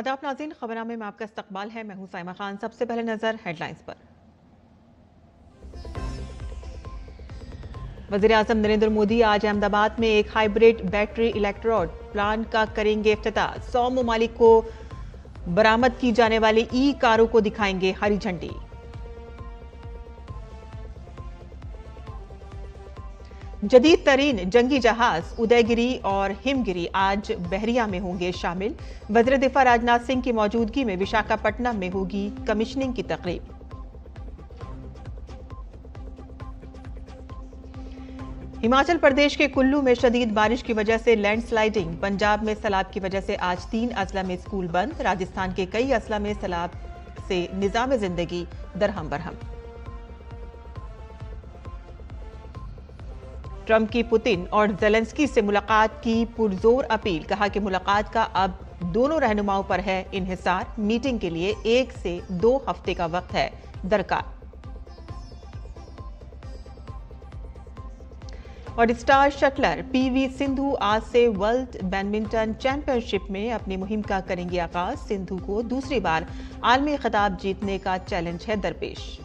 आदाब नाज़रीन, खबरनामे में आपका इस्तकबाल है। मैं हूं साइमा खान। सबसे पहले नजर हेडलाइंस पर। वज़ीर आज़म नरेंद्र मोदी आज अहमदाबाद में एक हाइब्रिड बैटरी इलेक्ट्रोड प्लांट का करेंगे इफ्तिताह। 100 ममालिक को बरामद की जाने वाली ई कारों को दिखाएंगे हरी झंडी। जदीद तरीन जंगी जहाज उदयगिरी और हिमगिरी आज बहरिया में होंगे शामिल। वज़ीर दिफा राजनाथ सिंह की मौजूदगी में विशाखापट्टनम में होगी कमिश्निंग की तकरीब। हिमाचल प्रदेश के कुल्लू में शदीद बारिश की वजह से लैंडस्लाइडिंग। पंजाब में सैलाब की वजह से आज 3 अजला में स्कूल बंद। राजस्थान के कई अजला में सैलाब से निजाम जिंदगी दरहम बरहम। ट्रंप की पुतिन और जेलेंस्की से मुलाकात की पुरजोर अपील। कहा कि मुलाकात का अब दोनों रहनुमाओं पर है इन्हिसार। मीटिंग के लिए 1 से 2 हफ्ते का वक्त है दरकार। और स्टार शटलर पीवी सिंधु आज से वर्ल्ड बैडमिंटन चैंपियनशिप में अपनी मुहिम का करेंगे आगाज। सिंधु को दूसरी बार आलमी खिताब जीतने का चैलेंज है दरपेश।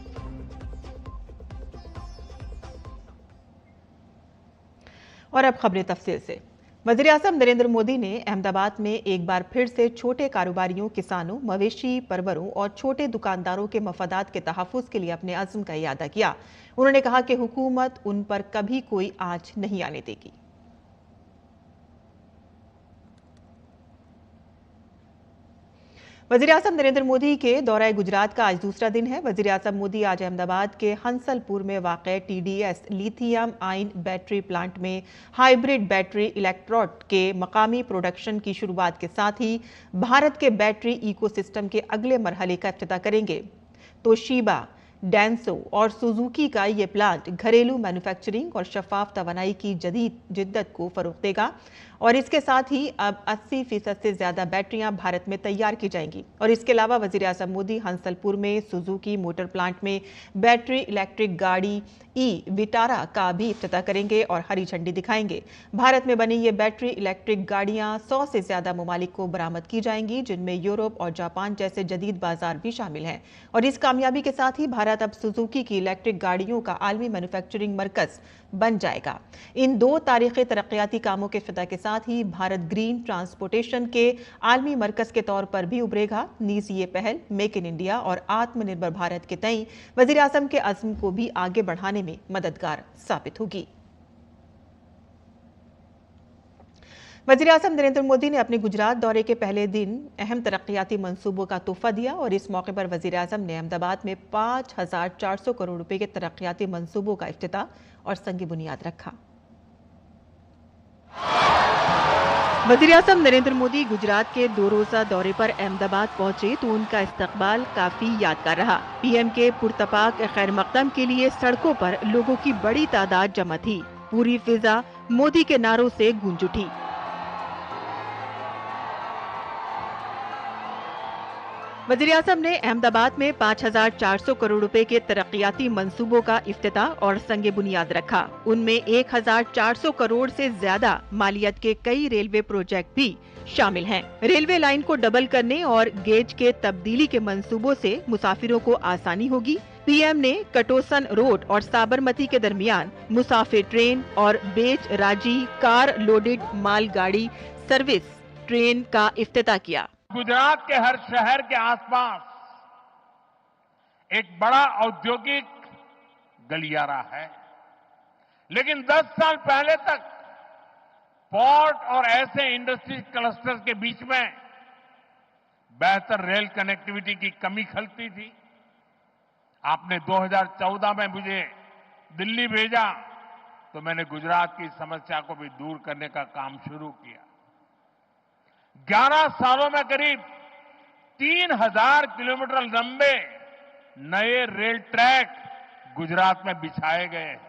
और अब खबरें तफसील से। वज़ीर आज़म नरेंद्र मोदी ने अहमदाबाद में एक बार फिर से छोटे कारोबारियों, किसानों, मवेशी परवरों और छोटे दुकानदारों के मफादात के तहफ़्फ़ुज़ के लिए अपने अज़्म का इयादा किया। उन्होंने कहा कि हुकूमत उन पर कभी कोई आँच नहीं आने देगी। वज़ीर आज़म नरेंद्र मोदी के दौरा गुजरात का आज दूसरा दिन है। वज़ीर आज़म मोदी आज अहमदाबाद के हंसलपुर में वाक़ TDS lithium ion battery plant में हाइब्रिड बैटरी इलेक्ट्रोड के मकामी प्रोडक्शन की शुरुआत के साथ ही भारत के बैटरी इकोसिस्टम के अगले मरहले का इफ्तिताह करेंगे। तोशिबा, डेंसो और सुजुकी का ये प्लांट घरेलू मैन्युफैक्चरिंग और शफाफ तवानाई की जदीद जिद्दत को फरोग़ देगा और इसके साथ ही अब 80% से ज्यादा बैटरियां भारत में तैयार की जाएंगी। और इसके अलावा वज़ीर आज़म मोदी हंसलपुर में सुजुकी मोटर प्लांट में बैटरी इलेक्ट्रिक गाड़ी ई विटारा का भी इफ्तिताह करेंगे और हरी झंडी दिखाएंगे। भारत में बनी ये बैटरी इलेक्ट्रिक गाड़ियां 100 से ज्यादा ममालिक को बरामद की जाएंगी, जिनमें यूरोप और जापान जैसे जदीद बाजार भी शामिल हैं। और इस कामयाबी के साथ ही भारत अब सुजुकी की इलेक्ट्रिक गाड़ियों का आलमी मैन्युफैक्चरिंग मरकज बन जाएगा। इन 2 तारीखी तरक्याती कामों के इफ्तिताह के साथ ही भारत ग्रीन ट्रांसपोर्टेशन के आलमी मरकज के तौर पर भी उभरेगा। नीज ये पहल मेक इन इंडिया और आत्मनिर्भर भारत के तई वज़ीर आज़म के अज़्म को भी आगे बढ़ाने में मददगार साबित होगी। वज़ीर आज़म नरेंद्र मोदी ने अपने गुजरात दौरे के पहले दिन अहम तरक्याती मंसूबों का तोहफा दिया और इस मौके पर वज़ीर आज़म ने अहमदाबाद में 5,400 करोड़ रुपए के तरक्याती मंसूबों का इफ्तिताह और संग बुनियाद रखा। वज़ीर आज़म नरेंद्र मोदी गुजरात के 2 रोज़ा दौरे पर अहमदाबाद पहुंचे तो उनका इस्तकबाल काफी यादगार रहा। पीएम के पुरतपाक खैर मकदम के लिए सड़कों पर लोगों की बड़ी तादाद जमा थी। पूरी फिजा मोदी के नारों से गूंज उठी। वज़ीर आज़म ने अहमदाबाद में 5,400 करोड़ रुपए के तरक्याती मंसूबों का इफ्तिताह और संग बुनियाद रखा। उनमें 1,400 करोड़ से ज्यादा मालियत के कई रेलवे प्रोजेक्ट भी शामिल हैं। रेलवे लाइन को डबल करने और गेज के तब्दीली के मंसूबों से मुसाफिरों को आसानी होगी। पीएम ने कटोसन रोड और साबरमती के दरमियान मुसाफिर ट्रेन और बेज राजी कार लोडेड मालगाड़ी सर्विस ट्रेन का इफ्तिताह किया। गुजरात के हर शहर के आसपास एक बड़ा औद्योगिक गलियारा है, लेकिन 10 साल पहले तक पोर्ट और ऐसे इंडस्ट्री क्लस्टर्स के बीच में बेहतर रेल कनेक्टिविटी की कमी खलती थी। आपने 2014 में मुझे दिल्ली भेजा तो मैंने गुजरात की समस्या को भी दूर करने का काम शुरू किया। 11 सालों में करीब 3,000 किलोमीटर लंबे नए रेल ट्रैक गुजरात में बिछाए गए हैं।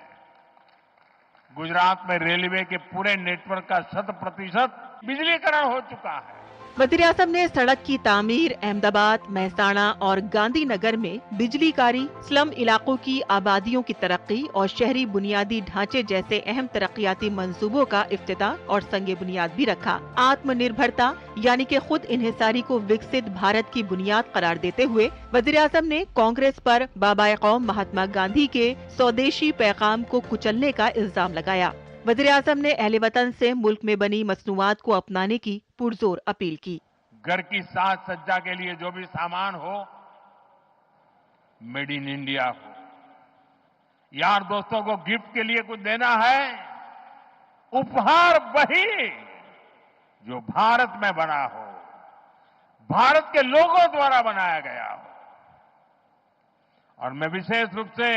गुजरात में रेलवे के पूरे नेटवर्क का 100% बिजलीकरण हो चुका है। वज़ीर-ए-आज़म ने सड़क की तामीर, अहमदाबाद, मेहसाणा और गांधीनगर में बिजलीकारी, स्लम इलाकों की आबादियों की तरक्की और शहरी बुनियादी ढांचे जैसे अहम तरक्याती मंसूबों का इफ्तिताह और संगे बुनियाद भी रखा। आत्मनिर्भरता यानी कि खुद इन्हिसारी को विकसित भारत की बुनियाद करार देते हुए वज़ीर-ए-आज़म ने कांग्रेस पर बाबा-ए-कौम महात्मा गांधी के स्वदेशी पैगाम को कुचलने का इल्जाम लगाया। वज़ीर-ए-आज़म ने अहले वतन से मुल्क में बनी मसनूआत को अपनाने की पुरजोर अपील की। घर की साज सज्जा के लिए जो भी सामान हो, मेड इन इंडिया हो। यार दोस्तों को गिफ्ट के लिए कुछ देना है, उपहार वही जो भारत में बना हो, भारत के लोगों द्वारा बनाया गया हो। और मैं विशेष रूप से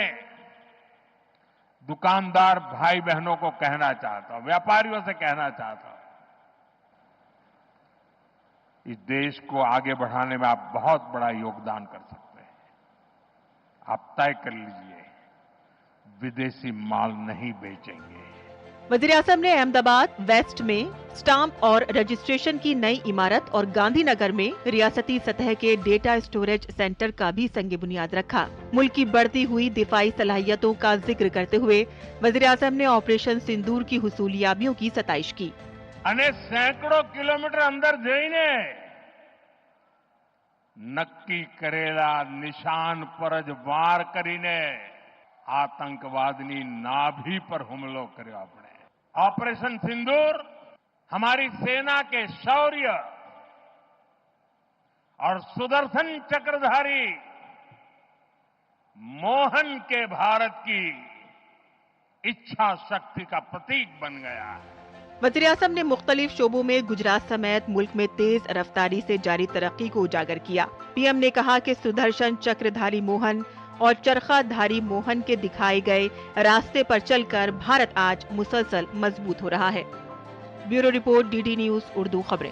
दुकानदार भाई बहनों को कहना चाहता हूं, व्यापारियों से कहना चाहता हूं, इस देश को आगे बढ़ाने में आप बहुत बड़ा योगदान कर सकते हैं। आप तय कर लीजिए, विदेशी माल नहीं बेचेंगे। वज़ीर-ए-आज़म ने अहमदाबाद वेस्ट में स्टाम्प और रजिस्ट्रेशन की नई इमारत और गांधीनगर में रियासती सतह के डेटा स्टोरेज सेंटर का भी संग बुनियाद रखा। मुल्क की बढ़ती हुई दिफाई सलाहियतों का जिक्र करते हुए वज़ीर-ए-आज़म ने ऑपरेशन सिंदूर की हुसूलियाबियों की सताइश की। અને સેંકડો કિલોમીટર અંદર જઈને નક્કી કરેલા નિશાન પર જ વાર કરીને આતંકવાદની નાભી પર હુમલો કર્યો। આપણે ऑपरेशन सिंदूर हमारी सेना के शौर्य और सुदर्शन चक्रधारी मोहन के भारत की इच्छा शक्ति का प्रतीक बन गया है। वज़ीर-ए-आज़म ने मुख्तलिफ शोबों में गुजरात समेत मुल्क में तेज रफ्तारी से जारी तरक्की को उजागर किया। पीएम ने कहा कि सुदर्शन चक्रधारी मोहन और चरखाधारी मोहन के दिखाए गए रास्ते पर चलकर भारत आज मुसलसल मजबूत हो रहा है। Bureau report, DD news Urdu खबरें।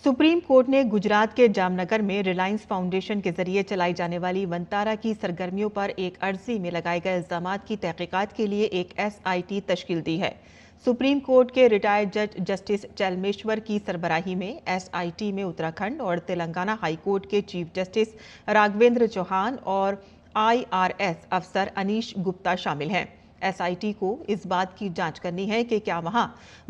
सुप्रीम कोर्ट ने गुजरात के जामनगर में रिलायंस फाउंडेशन के जरिए चलाई जाने वाली वंतारा की सरगर्मियों पर एक अर्जी में लगाए गए इल्जामात की तहकीकात के लिए एक SIT तश्कील दी है। सुप्रीम कोर्ट के रिटायर्ड जज जस्टिस चलमेश्वर की सरबराही में SIT में उत्तराखंड और तेलंगाना हाई कोर्ट के चीफ जस्टिस राघवेंद्र चौहान और IRS अफसर अनीश गुप्ता शामिल हैं। SIT को इस बात की जांच करनी है कि क्या वहां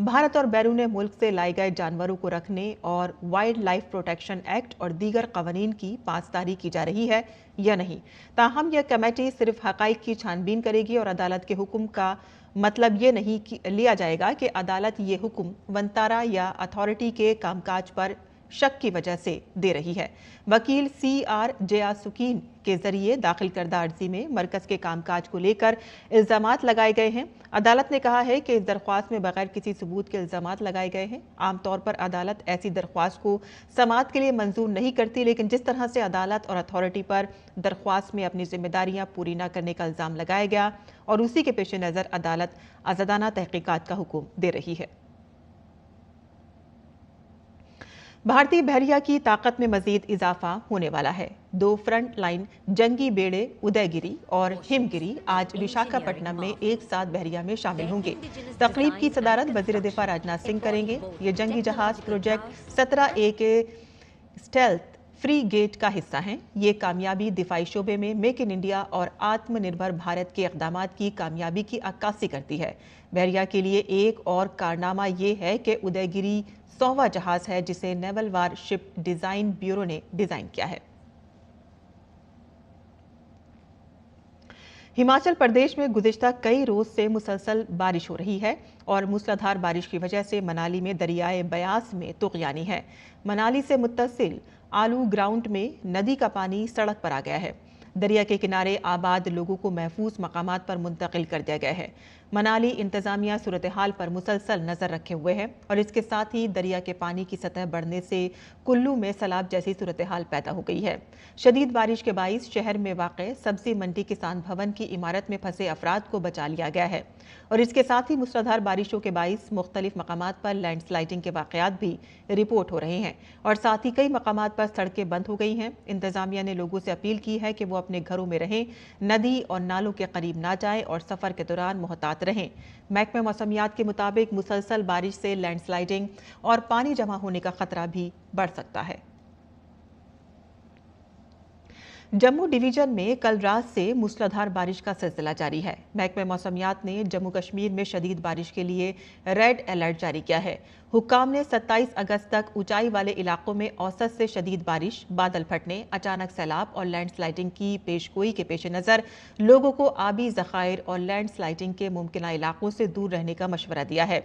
भारत और बैरून मुल्क से लाए गए जानवरों को रखने और वाइल्ड लाइफ प्रोटेक्शन एक्ट और दीगर कवानीन की पासदारी की जा रही है या नहीं। ताहम यह कमेटी सिर्फ हकाइक की छानबीन करेगी और अदालत के हुक्म का मतलब ये नहीं लिया जाएगा कि अदालत ये हुक्म वंतारा या अथॉरिटी के कामकाज पर शक की वजह से दे रही है। वकील CR जयासुकीन के जरिए दाखिल करदा अर्जी में मरकज के कामकाज को लेकर इल्जामात लगाए गए हैं। अदालत ने कहा है कि इस दरख्वास्त में बगैर किसी सबूत के इल्जामात लगाए गए हैं। आमतौर पर अदालत ऐसी दरख्वास्त को समाअत के लिए मंजूर नहीं करती, लेकिन जिस तरह से अदालत और अथॉरिटी पर दरख्वास्त में अपनी जिम्मेदारियां पूरी न करने का इल्जाम लगाया गया और उसी के पेश नज़र अदालत आज़ादाना तहकीकात का हुक्म दे रही है। भारतीय बहरिया की ताकत में मजीद इजाफा होने वाला है। 2 फ्रंट लाइन जंगी बेड़े उदयगिरी और हिमगिरी आज विशाखापट्टनम में एक साथ बहरिया में शामिल होंगे। तकरीब की सदारत वजीर दिफा राजनाथ सिंह करेंगे। ये जंगी जहाज प्रोजेक्ट 17A के स्टेल्थ फ्री गेट का हिस्सा हैं। ये कामयाबी दिफाई शोबे में मेक इन इंडिया और आत्मनिर्भर भारत के इक़दामात की कामयाबी की अक्कासी करती है। बहरिया के लिए एक और कारनामा ये है कि उदयगिरी 100वां जहाज है जिसे नेवल वार शिप डिजाइन ब्यूरो ने डिजाइन किया है। हिमाचल प्रदेश में गुज़िश्ता कई रोज से मुसलसल बारिश हो रही है और मूसलाधार बारिश की वजह से मनाली में दरियाए ब्यास में तुग़यानी है। मनाली से मुत्तसिल आलू ग्राउंड में नदी का पानी सड़क पर आ गया है। दरिया के किनारे आबाद लोगों को महफूज मकामात पर मुंतकिल कर दिया गया है। मनाली इंतजामिया सूरत हाल पर मुसलसल नजर रखे हुए है और इसके साथ ही दरिया के पानी की सतह बढ़ने से कुल्लू में सैलाब जैसी सूरत हाल पैदा हो गई है। शदीद बारिश के बाइस शहर में वाक़े सब्जी मंडी किसान भवन की इमारत में फंसे अफराद को बचा लिया गया है और इसके साथ ही मूसलाधार बारिशों के बाइस मुख्तलिफ मकामात पर लैंडस्लाइडिंग के वाक़यात भी रिपोर्ट हो रहे हैं और साथ ही कई मकामात पर सड़कें बंद हो गई हैं। इंतजामिया ने लोगों से अपील की है कि वो अपने घरों में रहें, नदी और नालों के करीब ना जाएं और सफ़र के दौरान मोहतात साथ रहें। महकमे मौसमियात के मुताबिक मुसलसल बारिश से लैंडस्लाइडिंग और पानी जमा होने का खतरा भी बढ़ सकता है। जम्मू डिवीजन में कल रात से मूसलाधार बारिश का सिलसिला जारी है। महकमे मौसमियात ने जम्मू कश्मीर में शदीद बारिश के लिए रेड अलर्ट जारी किया है। हुक्काम ने 27 अगस्त तक ऊंचाई वाले इलाकों में औसत से शदीद बारिश, बादल फटने, अचानक सैलाब और लैंडस्लाइडिंग की पेशगोई के पेश नज़र लोगों को आबी ज़खायर और लैंडस्लाइडिंग के मुमकिना इलाकों से दूर रहने का मशवरा दिया है।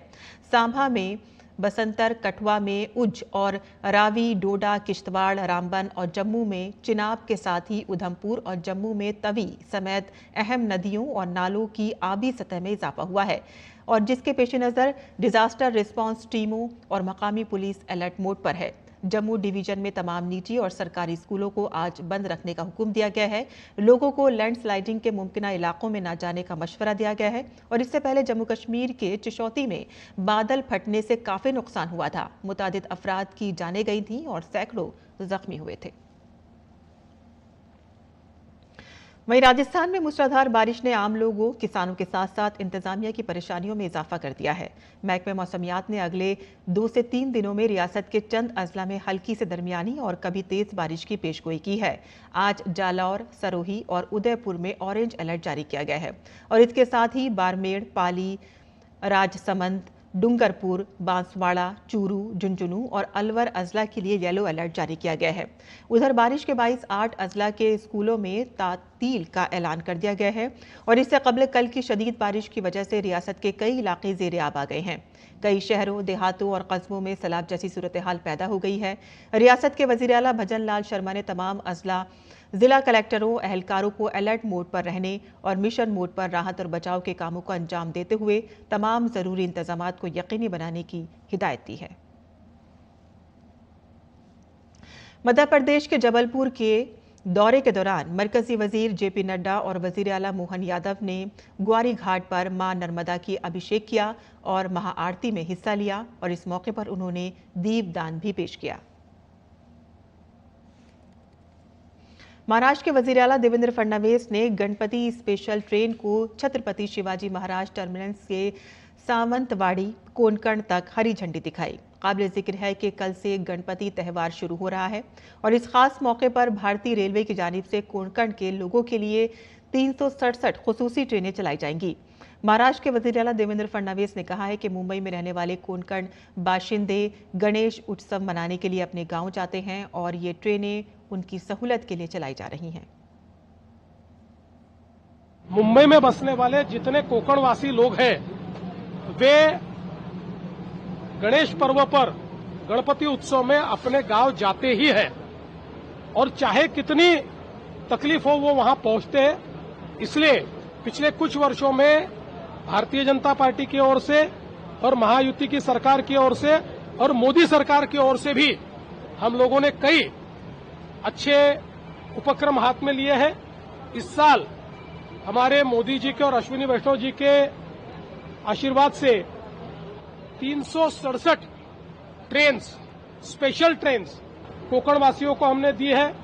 सांभा में, बसंतर, कठुआ में उज और रावी, डोडा, किश्तवाड़, रामबन और जम्मू में चिनाब के साथ ही उधमपुर और जम्मू में तवी समेत अहम नदियों और नालों की आबी सतह में इजाफा हुआ है और जिसके पेश नज़र डिजास्टर रिस्पांस टीमों और मकामी पुलिस अलर्ट मोड पर है। जम्मू डिवीजन में तमाम निजी और सरकारी स्कूलों को आज बंद रखने का हुक्म दिया गया है। लोगों को लैंडस्लाइडिंग के मुमकिना इलाकों में न जाने का मशवरा दिया गया है और इससे पहले जम्मू कश्मीर के चिशौती में बादल फटने से काफी नुकसान हुआ था। मुतादिद अफराद की जानें गई थीं और सैकड़ों जख्मी हुए थे। वहीं राजस्थान में मूसलाधार बारिश ने आम लोगों, किसानों के साथ साथ इंतजामिया की परेशानियों में इजाफा कर दिया है। महकमे मौसमियात ने अगले 2 से 3 दिनों में रियासत के चंद अजला में हल्की से दरमियानी और कभी तेज बारिश की पेशगोई की है। आज जालौर, सरोही और उदयपुर में ऑरेंज अलर्ट जारी किया गया है और इसके साथ ही बाड़मेर, पाली, राजसमंद, डूंगरपुर, बांसवाड़ा, चूरू, झुंझुनू और अलवर अजला के लिए येलो अलर्ट जारी किया गया है। उधर बारिश के बाइस 8 अजला के स्कूलों में तातील का ऐलान कर दिया गया है और इससे कबल कल की शदीद बारिश की वजह से रियासत के कई इलाके ज़ेरे आब आ गए हैं। कई शहरों, देहातों और कस्बों में सैलाब जैसी सूरत हाल पैदा हो गई है। रियासत के वज़ीर आला भजन लाल शर्मा ने तमाम अजला जिला कलेक्टरों, एहलकारों को अलर्ट मोड पर रहने और मिशन मोड पर राहत और बचाव के कामों को अंजाम देते हुए तमाम जरूरी इंतजामात को यकीनी बनाने की हिदायत दी है। मध्य प्रदेश के जबलपुर के दौरे के दौरान मरकजी वजीर जेपी नड्डा और वजीर आला मोहन यादव ने ग्वारी घाट पर मां नर्मदा की अभिषेक किया और महाआरती में हिस्सा लिया और इस मौके पर उन्होंने दीपदान भी पेश किया। महाराष्ट्र के वजीर आला देवेंद्र फडणवीस ने गणपति स्पेशल ट्रेन को छत्रपति शिवाजी महाराज टर्मिनस से सावंतवाड़ी, कोंकण तक हरी झंडी दिखाई। काबिल जिक्र है कि कल से गणपति त्यौहार शुरू हो रहा है और इस खास मौके पर भारतीय रेलवे की जानिब से कोंकण के लोगों के लिए 367 खुसूसी ट्रेनें चलाई जाएंगी। महाराष्ट्र के वजीर आला देवेंद्र फडणवीस ने कहा है कि मुंबई में रहने वाले कोंकण बाशिंदे गणेश उत्सव मनाने के लिए अपने गांव जाते हैं और ये ट्रेनें उनकी सहूलत के लिए चलाई जा रही हैं। मुंबई में बसने वाले जितने कोंकणवासी लोग हैं वे गणेश पर्व पर गणपति उत्सव में अपने गांव जाते ही हैं और चाहे कितनी तकलीफ हो वो वहां पहुंचते हैं। इसलिए पिछले कुछ वर्षों में भारतीय जनता पार्टी की ओर से और महायुति की सरकार की ओर से और मोदी सरकार की ओर से भी हम लोगों ने कई अच्छे उपक्रम हाथ में लिए हैं। इस साल हमारे मोदी जी के और अश्विनी वैष्णव जी के आशीर्वाद से 367 ट्रेन्स, स्पेशल ट्रेन्स कोंकण वासियों को हमने दी है।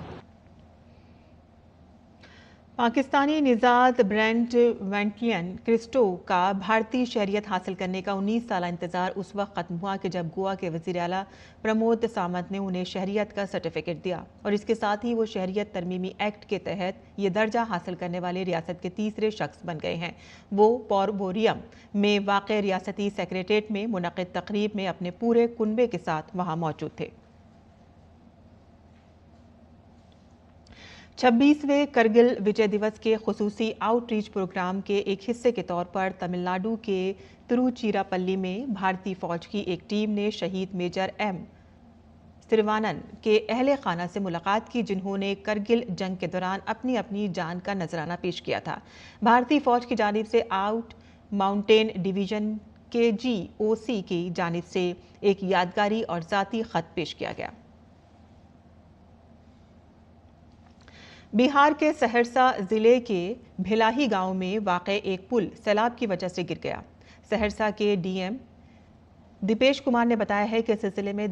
पाकिस्तानी निजात ब्रेंट वेंटलियन क्रिस्टो का भारतीय शहरियत हासिल करने का 19 साल इंतजार उस वक्त खत्म हुआ कि जब गोवा के वजीर आला प्रमोद सावंत ने उन्हें शहरियत का सर्टिफिकेट दिया और इसके साथ ही वो शहरियत तरमीमी एक्ट के तहत ये दर्जा हासिल करने वाले रियासत के तीसरे शख्स बन गए हैं। वो पोरबोरियम में वाक़ रियासती सेक्रेटेरिएट में मुनक़िद तकरीब में अपने पूरे कुनबे के साथ वहां मौजूद थे। 26वें करगिल विजय दिवस के खुसूसी आउटरीच प्रोग्राम के एक हिस्से के तौर पर तमिलनाडु के तिरुचिरापल्ली में भारतीय फौज की एक टीम ने शहीद मेजर एम सिरवानन के अहले खाना से मुलाकात की, जिन्होंने करगिल जंग के दौरान अपनी अपनी जान का नजराना पेश किया था। भारतीय फौज की जानिब से आउट माउंटेन डिवीजन KGOC की जानिब से एक यादगारी और जाती खत पेश किया गया। बिहार के सहरसा जिले के भिलाही गांव में वाक़े एक पुल सैलाब की वजह से गिर गया। सहरसा के DM दीपेश कुमार ने बताया है कि सिलसिले में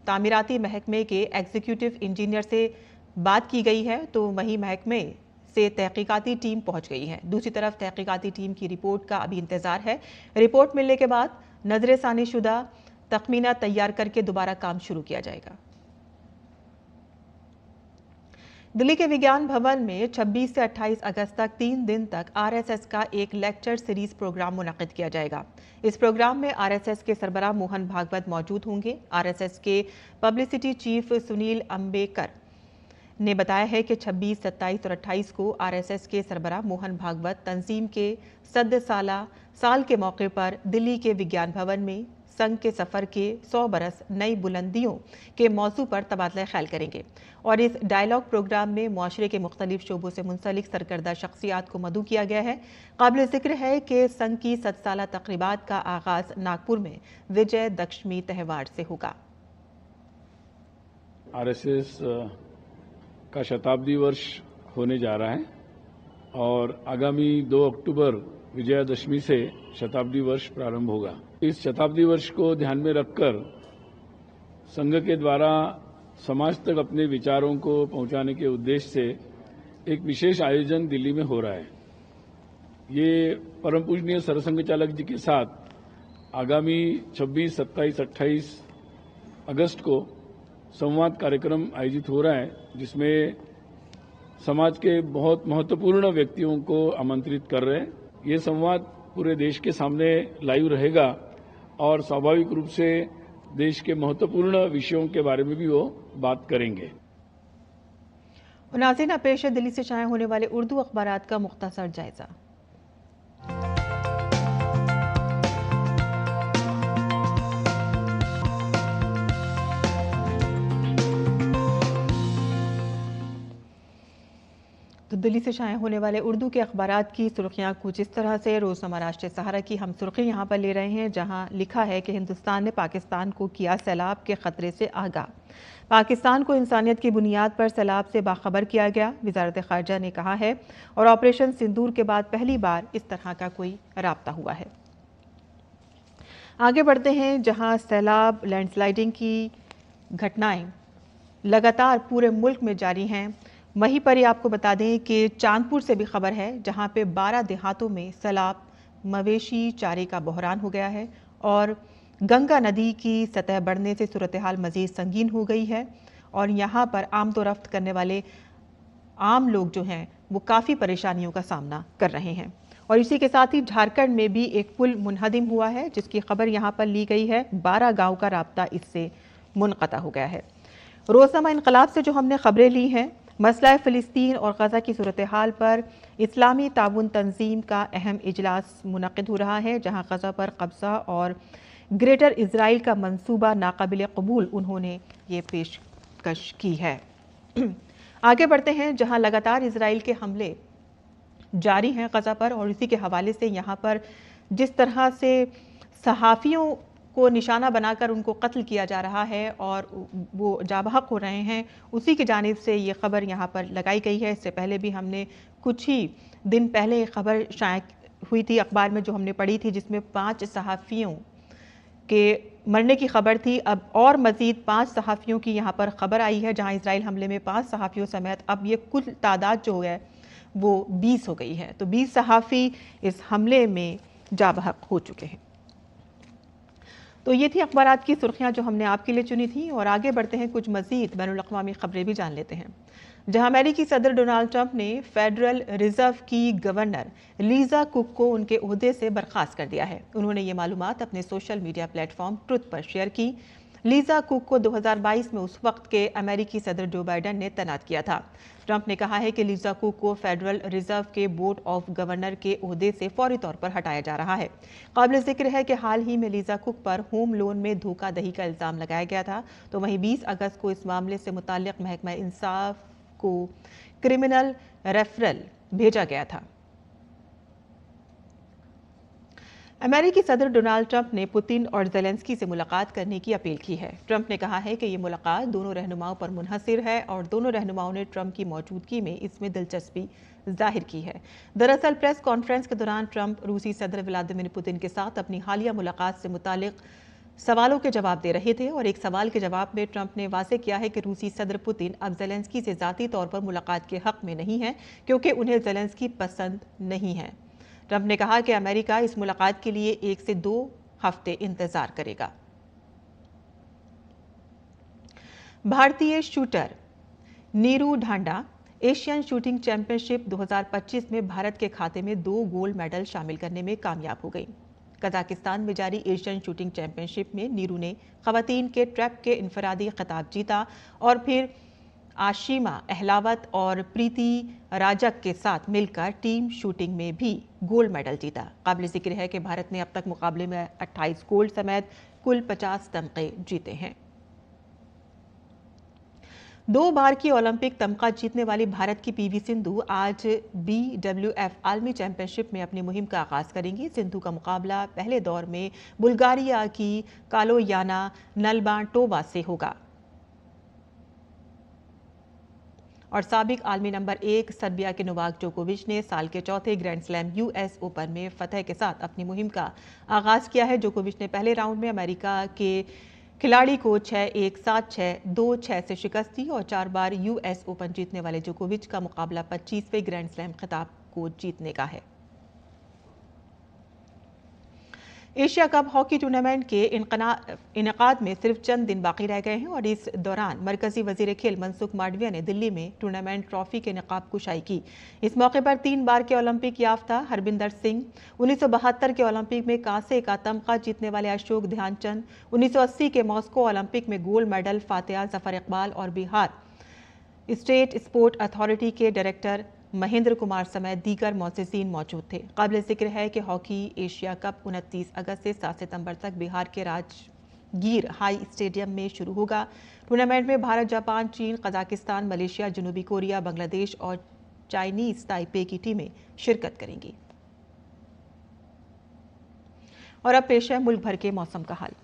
तामीराती महकमे के एग्जीक्यूटिव इंजीनियर से बात की गई है, तो वहीं महकमे से तहकीकाती टीम पहुंच गई है। दूसरी तरफ तहकीकाती टीम की रिपोर्ट का अभी इंतजार है। रिपोर्ट मिलने के बाद नजरसानी शुदा तखमीना तैयार करके दोबारा काम शुरू किया जाएगा। दिल्ली के विज्ञान भवन में 26 से 28 अगस्त तक 3 दिन तक आरएसएस का एक लेक्चर सीरीज प्रोग्राम मुनक्किद किया जाएगा। इस प्रोग्राम में आरएसएस के सरबराह मोहन भागवत मौजूद होंगे। आरएसएस के पब्लिसिटी चीफ सुनील अंबेकर ने बताया है कि 26, 27 और 28 को आरएसएस के सरबराह मोहन भागवत तंजीम के 100 साल के मौके पर दिल्ली के विज्ञान भवन में संघ के सफर के 100 बरस नई बुलंदियों के मौजू पर तबादला ख्याल करेंगे और इस डायलॉग प्रोग्राम में मुआशरे के मुख्तलिफ शोबों से मुंसलिक सरकर्दा शख्सियात को मदऊ किया गया है। काबिल जिक्र है कि संघ की 100 साला तकरीबात का आगाज नागपुर में विजय दशमी त्यौहार से होगा। आरएसएस का शताब्दी वर्ष होने जा रहा है और आगामी 2 अक्टूबर विजयादशमी से शताब्दी वर्ष प्रारंभ होगा। इस शताब्दी वर्ष को ध्यान में रखकर संघ के द्वारा समाज तक अपने विचारों को पहुंचाने के उद्देश्य से एक विशेष आयोजन दिल्ली में हो रहा है। ये परम पूजनीय सरसंघ चालक जी के साथ आगामी 26, 27, 28 अगस्त को संवाद कार्यक्रम आयोजित हो रहा है, जिसमें समाज के बहुत महत्वपूर्ण व्यक्तियों को आमंत्रित कर रहे हैं। ये संवाद पूरे देश के सामने लाइव रहेगा और स्वाभाविक रूप से देश के महत्वपूर्ण विषयों के बारे में भी वो बात करेंगे। नाज़रीन, पेश है दिल्ली से शाया होने वाले उर्दू अखबारात का मुख्तसर जायजा। तो दिल्ली से शाया होने वाले उर्दू के अखबारात की सुर्खियां कुछ इस तरह से। रोज़नामा राष्ट्रीय सहारा की हम सुर्खी यहाँ पर ले रहे हैं, जहाँ लिखा है कि हिंदुस्तान ने पाकिस्तान को किया सैलाब के खतरे से आगाह। पाकिस्तान को इंसानियत की बुनियाद पर सैलाब से बाखबर किया गया, वजारत ख़ारजा ने कहा है। और ऑपरेशन सिंदूर के बाद पहली बार इस तरह का कोई राब्ता हुआ है। आगे बढ़ते हैं, जहाँ सैलाब लैंडस्लाइडिंग की घटनाएं लगातार पूरे मुल्क में जारी हैं। वहीं पर ही आपको बता दें कि चांदपुर से भी खबर है, जहां पे 12 देहातों में सैलाब मवेशी चारे का बहरान हो गया है और गंगा नदी की सतह बढ़ने से सूरत हाल मज़ीद संगीन हो गई है और यहां पर आमदोरफ्त करने वाले आम लोग जो हैं वो काफ़ी परेशानियों का सामना कर रहे हैं। और इसी के साथ ही झारखंड में भी एक पुल मुनहदिम हुआ है, जिसकी खबर यहाँ पर ली गई है। 12 गाँव का राब्ता इससे मुनक़ता हो गया है। रोज़नामा इनकलाब से जो हमने खबरें ली हैं, मसला फ़िलिस्तीन और गज़ा की सूरत हाल पर इस्लामी ताउन तंजीम का अहम इजलास मुनक़िद हो रहा है, जहाँ गज़ा पर कब्ज़ा और ग्रेटर इज़राइल का मंसूबा नाकाबिल कबूल उन्होंने ये पेशकश की है। आगे बढ़ते हैं, जहाँ लगातार इज़राइल के हमले जारी हैं गज़ा पर और इसी के हवाले से यहाँ पर जिस तरह से सहाफ़ियों को निशाना बनाकर उनको कत्ल किया जा रहा है और वो जाबहक हो रहे हैं, उसी की जानिब से ये खबर यहाँ पर लगाई गई है। इससे पहले भी हमने कुछ ही दिन पहले खबर शाया हुई थी अखबार में, जो हमने पढ़ी थी, जिसमें 5 सहाफ़ियों के मरने की खबर थी। अब और मज़ीद 5 सहाफ़ियों की यहाँ पर खबर आई है, जहाँ इजराइल हमले में 5 सहाफ़ियों समेत अब ये कुल तादाद जो है वो 20 हो गई है। तो 20 सहाफ़ी इस हमले में जाबहक हो चुके हैं। तो ये थी अखबारात की सुर्खियां जो हमने आपके लिए चुनी थी। और आगे बढ़ते हैं, कुछ मज़ीद बैनुल-अक़वामी खबरें भी जान लेते हैं, जहां अमेरिकी सदर डोनाल्ड ट्रंप ने फेडरल रिजर्व की गवर्नर लीजा कुक को उनके ओहदे से बर्खास्त कर दिया है। उन्होंने ये मालूमात अपने सोशल मीडिया प्लेटफॉर्म ट्रुथ पर शेयर की। लीजा कुक को 2022 में उस वक्त के अमेरिकी सदर जो बाइडन ने तैनात किया था। ट्रंप ने कहा है कि लीजा कुक को फेडरल रिजर्व के बोर्ड ऑफ गवर्नर के ओहदे से फौरी तौर पर हटाया जा रहा है। काबिल जिक्र है कि हाल ही में लीजा कुक पर होम लोन में धोखाधड़ी का इल्ज़ाम लगाया गया था। तो वहीं 20 अगस्त को इस मामले से मुताल्लिक़ महकमा इंसाफ को क्रिमिनल रेफरल भेजा गया था। अमेरिकी सदर डोनाल्ड ट्रंप ने पुतिन और ज़ेलेंस्की से मुलाकात करने की अपील की है। ट्रंप ने कहा है कि ये मुलाकात दोनों रहनुमाओं पर मुनहसिर है और दोनों रहनुमाओं ने ट्रंप की मौजूदगी में इसमें दिलचस्पी जाहिर की है। दरअसल प्रेस कॉन्फ्रेंस के दौरान ट्रंप रूसी सदर व्लादिमीर पुतिन के साथ अपनी हालिया मुलाकात से मुतालिक सवालों के जवाब दे रहे थे और एक सवाल के जवाब में ट्रंप ने वाज़ेह किया है कि रूसी सदर पुतिन अब ज़ेलेंस्की से ज़ाती तौर पर मुलाकात के हक में नहीं है क्योंकि उन्हें ज़ेलेंस्की पसंद नहीं है। ट्रंप ने कहा कि अमेरिका इस मुलाकात के लिए 1 से 2 हफ्ते इंतजार करेगा। भारतीय shooter Neeru Dhanda Asian shooting championship 2025 में भारत के खाते में 2 गोल्ड मेडल शामिल करने में कामयाब हो गई। कजाकिस्तान में जारी एशियन शूटिंग चैंपियनशिप में नीरू ने खवातीन के ट्रैप के इनफरादी खिताब जीता और फिर आशिमा अहलावत और प्रीति राजक के साथ मिलकर टीम शूटिंग में भी गोल्ड मेडल जीता। काबिल जिक्र है कि भारत ने अब तक मुकाबले में 28 गोल्ड समेत कुल 50 तमगे जीते हैं। 2 बार की ओलंपिक तमगा जीतने वाली भारत की पीवी सिंधु आज BWF आलमी चैंपियनशिप में अपनी मुहिम का आगाज करेंगी। सिंधु का मुकाबला पहले दौर में बुल्गारिया की कालोयाना नलबाटोवा से होगा और साबिक आलमी नंबर 1 सर्बिया के नोवाक जोकोविच ने साल के चौथे ग्रैंड स्लैम US ओपन में फतह के साथ अपनी मुहिम का आगाज किया है। जोकोविच ने पहले राउंड में अमेरिका के खिलाड़ी को 6-1, 7-6, 2-6 से शिकस्त दी और 4 बार US ओपन जीतने वाले जोकोविच का मुकाबला 25वें ग्रैंड स्लैम खिताब को जीतने का है। एशिया कप हॉकी टूर्नामेंट के इनेकाद में सिर्फ चंद दिन बाकी रह गए हैं और इस दौरान मरकजी वजीर खेल मनसुख मांडविया ने दिल्ली में टूर्नामेंट ट्रॉफी के निकाब कुशाई की। इस मौके पर 3 बार के ओलंपिक याफ्ता हरबिंदर सिंह, 1972 के ओलंपिक में कांसे का तमगा जीतने वाले अशोक ध्यानचंद, 1980 के मॉस्को ओलंपिक में गोल्ड मेडल फातिहा जफर इकबाल और बिहार स्टेट स्पोर्ट अथॉरिटी के डायरेक्टर महेंद्र कुमार समेत दीगर मोअज़्ज़िज़ीन मौजूद थे। काबिल जिक्र है कि हॉकी एशिया कप 29 अगस्त से 7 सितंबर तक बिहार के राजगीर हाई स्टेडियम में शुरू होगा। टूर्नामेंट में भारत, जापान, चीन, कजाकिस्तान, मलेशिया, जनूबी कोरिया, बांग्लादेश और चाइनीज ताइपे की टीमें शिरकत करेंगी। और अब पेश है मुल्क भर के मौसम का हाल।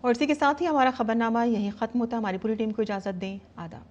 और इसी के साथ ही हमारा खबरनामा यहीं खत्म होता है। हमारी पूरी टीम को इजाजत दें। आदाब।